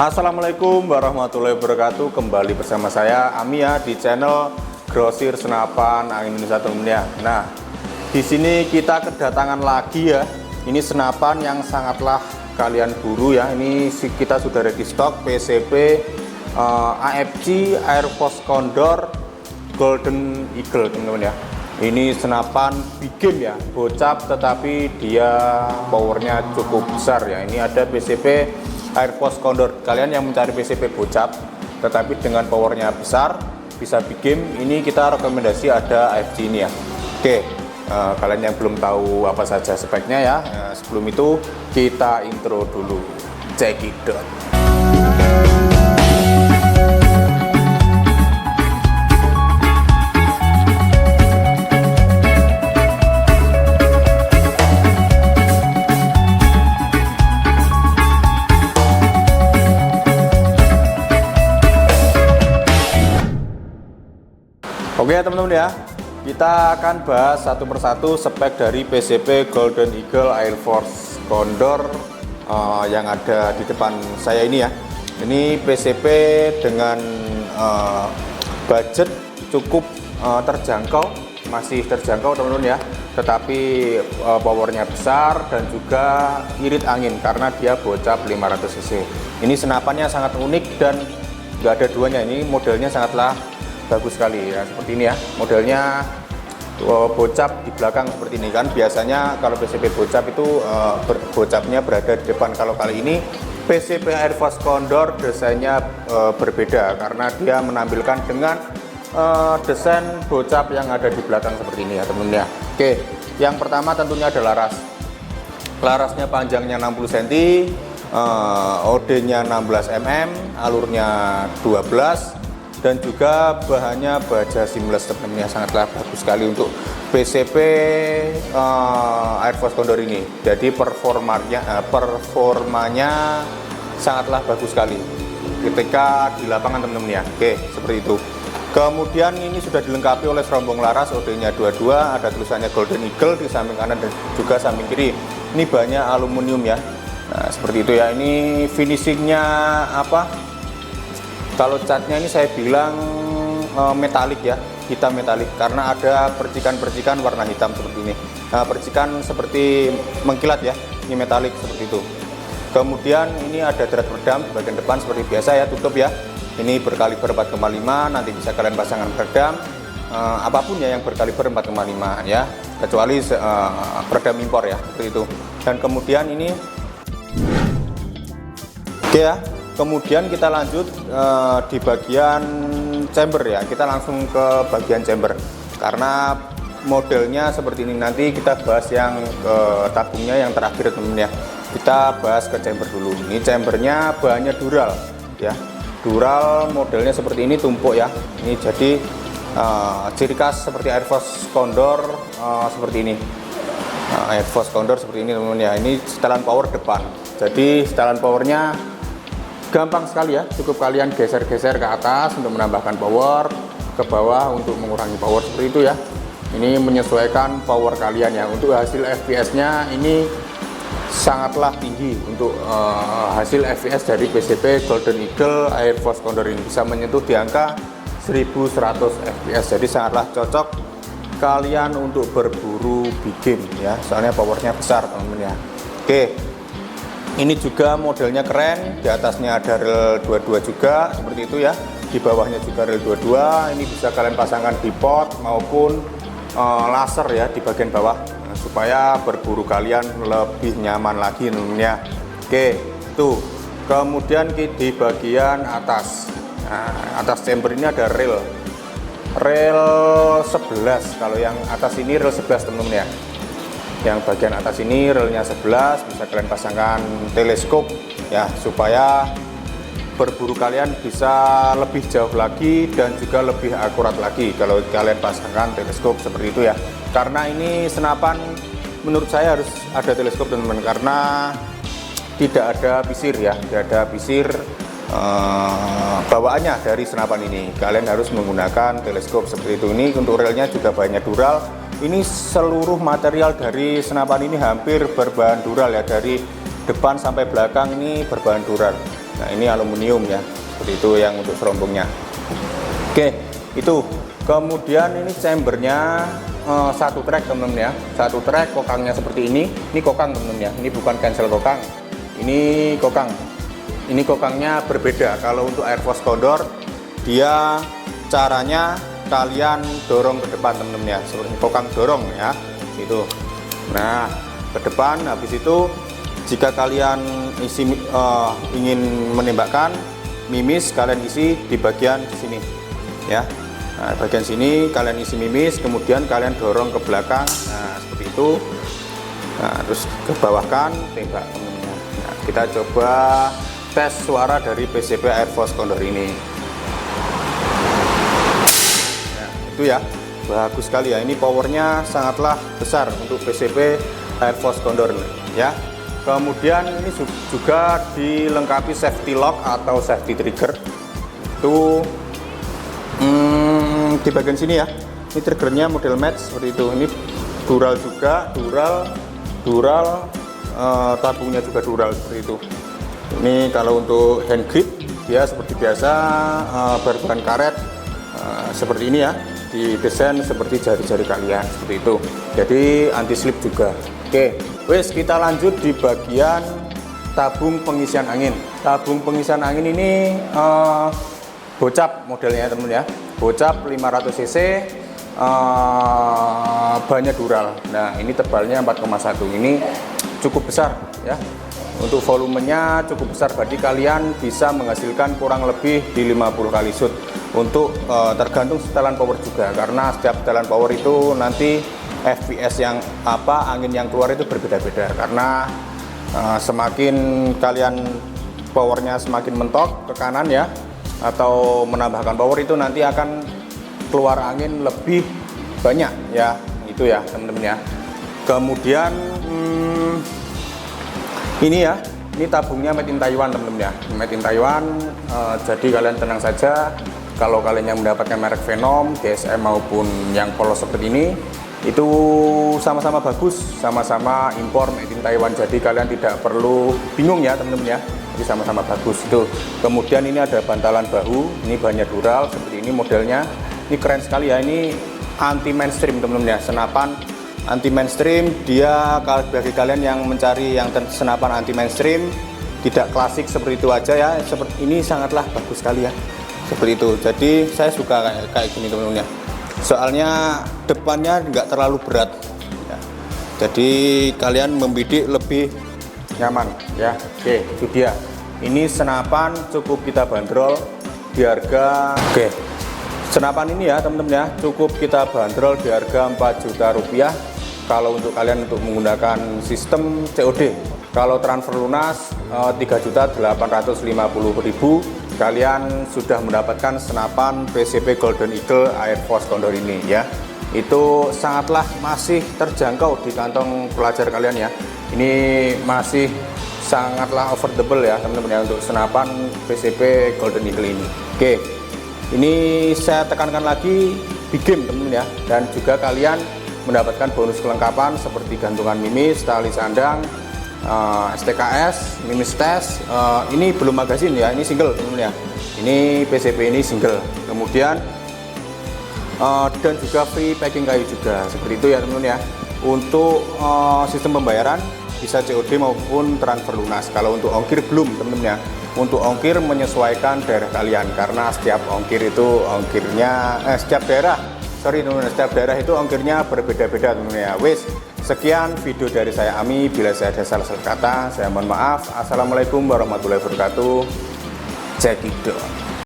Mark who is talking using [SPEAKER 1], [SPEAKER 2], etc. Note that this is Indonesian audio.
[SPEAKER 1] Assalamualaikum warahmatullahi wabarakatuh. Kembali bersama saya Ami ya di channel Grosir Senapan Angin Indonesia teman-teman. Nah, di sini kita kedatangan lagi ya. Ini senapan yang sangatlah kalian buru ya. Ini kita sudah ready stock PCP AFC Air Force Condor Golden Eagle teman-teman ya. Ini senapan big game ya, bocap tetapi dia powernya cukup besar ya. Ini ada PCP Air Force Condor. Kalian yang mencari PCP bocap tetapi dengan powernya besar, bisa big game, ini kita rekomendasi ada AFC ini ya. Oke, kalian yang belum tahu apa saja speknya ya, sebelum itu kita intro dulu. Check it out. Oke ya teman-teman ya, kita akan bahas satu persatu spek dari PCP Golden Eagle Air Force Condor yang ada di depan saya ini ya. Ini PCP dengan budget cukup terjangkau, masih terjangkau teman-teman ya. Tetapi powernya besar dan juga irit angin karena dia bocap 500 cc. Ini senapannya sangat unik dan nggak ada duanya. Ini modelnya sangatlah bagus sekali ya, seperti ini ya modelnya, bocap di belakang seperti ini kan. Biasanya kalau PCP bocap itu bocapnya berada di depan. Kalau kali ini PCP Air Force Condor desainnya berbeda karena dia menampilkan dengan desain bocap yang ada di belakang seperti ini ya teman-teman ya. Oke, yang pertama tentunya ada laras. Larasnya panjangnya 60 cm, OD-nya 16 mm, alurnya 12, dan juga bahannya baja seamless teman-teman ya. Sangatlah bagus sekali untuk PCP Air Force Condor ini. Jadi performanya sangatlah bagus sekali ketika di lapangan teman-teman ya. Oke, seperti itu. Kemudian ini sudah dilengkapi oleh serombong laras, OD-nya 22, ada tulisannya Golden Eagle di samping kanan dan juga samping kiri. Ini bahannya aluminium ya. Nah, seperti itu ya. Ini finishingnya apa? Kalau catnya ini saya bilang metalik ya, hitam metalik karena ada percikan-percikan warna hitam seperti ini. Nah, percikan seperti mengkilat ya, ini metalik seperti itu. Kemudian ini ada drat peredam di bagian depan seperti biasa ya, tutup ya. Ini berkaliber 4,5, nanti bisa kalian pasangkan peredam apapun ya yang berkaliber 4,5 ya, kecuali peredam impor ya, seperti itu. Dan kemudian ini oke ya. Kemudian kita lanjut di bagian chamber ya, kita langsung ke bagian chamber karena modelnya seperti ini. Nanti kita bahas yang tabungnya yang terakhir teman-teman ya. Kita bahas ke chamber dulu. Ini chambernya bahannya dural ya, dural modelnya seperti ini, tumpuk ya. Ini jadi ciri khas seperti Air Force Condor seperti ini. Air Force Condor seperti ini teman-teman ya. Ini setelan power depan, jadi setelan powernya gampang sekali ya, cukup kalian geser-geser ke atas untuk menambahkan power, ke bawah untuk mengurangi power seperti itu ya. Ini menyesuaikan power kalian ya. Untuk hasil FPS-nya ini sangatlah tinggi untuk hasil FPS dari PCP Golden Eagle Air Force Condor ini, bisa menyentuh di angka 1100 FPS. Jadi sangatlah cocok kalian untuk berburu big game ya, soalnya powernya besar teman-teman ya. Oke. Ini juga modelnya keren, di atasnya ada rel 22 juga seperti itu ya, di bawahnya juga rel 22. Ini bisa kalian pasangkan di pot maupun laser ya di bagian bawah, supaya berburu kalian lebih nyaman lagi namanya. Oke, tuh. Kemudian di bagian atas, nah, atas chamber ini ada rel 11. Kalau yang atas ini rel 11 teman-teman ya. Yang bagian atas ini relnya 11, bisa kalian pasangkan teleskop ya, supaya berburu kalian bisa lebih jauh lagi dan juga lebih akurat lagi kalau kalian pasangkan teleskop seperti itu ya. Karena ini senapan menurut saya harus ada teleskop teman-teman, karena tidak ada pisir ya, tidak ada pisir bawaannya dari senapan ini. Kalian harus menggunakan teleskop seperti itu. Ini untuk relnya juga banyak dural. Ini seluruh material dari senapan ini hampir berbahan dural ya, dari depan sampai belakang ini berbahan dural. Nah ini aluminium ya, seperti itu yang untuk serombongnya. Oke, itu. Kemudian ini chambernya satu track teman-teman ya, satu track, kokangnya seperti ini kokang teman-teman ya, ini bukan cancel kokang, ini kokang. Ini kokangnya berbeda. Kalau untuk Air Force Condor dia caranya kalian dorong ke depan teman-teman ya, seperti kokang dorong ya, itu. Nah ke depan, habis itu jika kalian ingin menembakkan mimis, kalian isi di bagian sini ya. Nah, bagian sini kalian isi mimis, kemudian kalian dorong ke belakang. Nah, seperti itu. Nah, terus ke bawahkan, tembak temennya. Nah, kita coba tes suara dari PCP Air Force Condor ini. Nah, itu ya, bagus sekali ya. Ini powernya sangatlah besar untuk PCP Air Force Condor ya. Kemudian ini juga dilengkapi safety lock atau safety trigger. Itu di bagian sini ya, ini triggernya model match seperti itu. Ini dural juga, dural, tabungnya juga dural seperti itu. Ini kalau untuk hand grip dia seperti biasa berbahan karet seperti ini ya, didesain seperti jari-jari kalian seperti itu. Jadi anti slip juga. Oke, wes kita lanjut di bagian tabung pengisian angin. Tabung pengisian angin ini bocap modelnya teman ya, bocap 500 cc, banyak dural. Nah ini tebalnya 4,1, ini cukup besar ya, untuk volumenya cukup besar, berarti kalian bisa menghasilkan kurang lebih di 50 kali shoot. Untuk tergantung setelan power juga, karena setiap setelan power itu nanti FPS yang angin yang keluar itu berbeda-beda, karena semakin kalian powernya semakin mentok ke kanan ya, atau menambahkan power, itu nanti akan keluar angin lebih banyak ya, itu ya teman-teman ya. Kemudian ini ya, ini tabungnya made in Taiwan teman-teman ya, made in Taiwan. Jadi kalian tenang saja, kalau kalian yang mendapatkan merek Venom, GSM maupun yang polos seperti ini, itu sama-sama bagus, sama-sama impor made in Taiwan. Jadi kalian tidak perlu bingung ya teman-teman ya, ini sama-sama bagus itu. Kemudian ini ada bantalan bahu, ini banyak dural seperti ini modelnya. Ini keren sekali ya, ini anti mainstream teman-teman ya, senapan anti mainstream. Dia bagi kalian yang mencari yang senapan anti mainstream, tidak klasik seperti itu aja ya, seperti ini sangatlah bagus sekali ya, seperti itu. Jadi saya suka kayak gini teman-teman ya, soalnya depannya nggak terlalu berat ya. Jadi kalian membidik lebih nyaman ya. Oke, itu dia. Ini senapan cukup kita bandrol di harga, senapan ini ya teman-teman ya, cukup kita bandrol di harga 4 juta rupiah. Kalau untuk kalian untuk menggunakan sistem COD, kalau transfer lunas 3.850.000, kalian sudah mendapatkan senapan PCP Golden Eagle Air Force Condor ini ya. Itu sangatlah masih terjangkau di kantong pelajar kalian ya. Ini masih sangatlah affordable ya teman-teman ya, untuk senapan PCP Golden Eagle ini. Oke, ini saya tekankan lagi, big game teman-teman ya, dan juga kalian mendapatkan bonus kelengkapan seperti gantungan mimis, tali sandang, STKS, mimis tes. Ini belum magazin ya, ini single teman-teman ya. Ini PCP ini single. Kemudian dan juga free packing kayu juga, seperti itu ya teman-teman ya. Untuk sistem pembayaran bisa COD maupun transfer lunas. Kalau untuk ongkir belum teman-teman ya. Untuk ongkir menyesuaikan daerah kalian, karena setiap ongkir itu ongkirnya setiap daerah itu ongkirnya berbeda-beda teman-teman ya. Wis, sekian video dari saya Ami. Bila saya ada salah kata, saya mohon maaf. Assalamualaikum warahmatullahi wabarakatuh. Cekidot.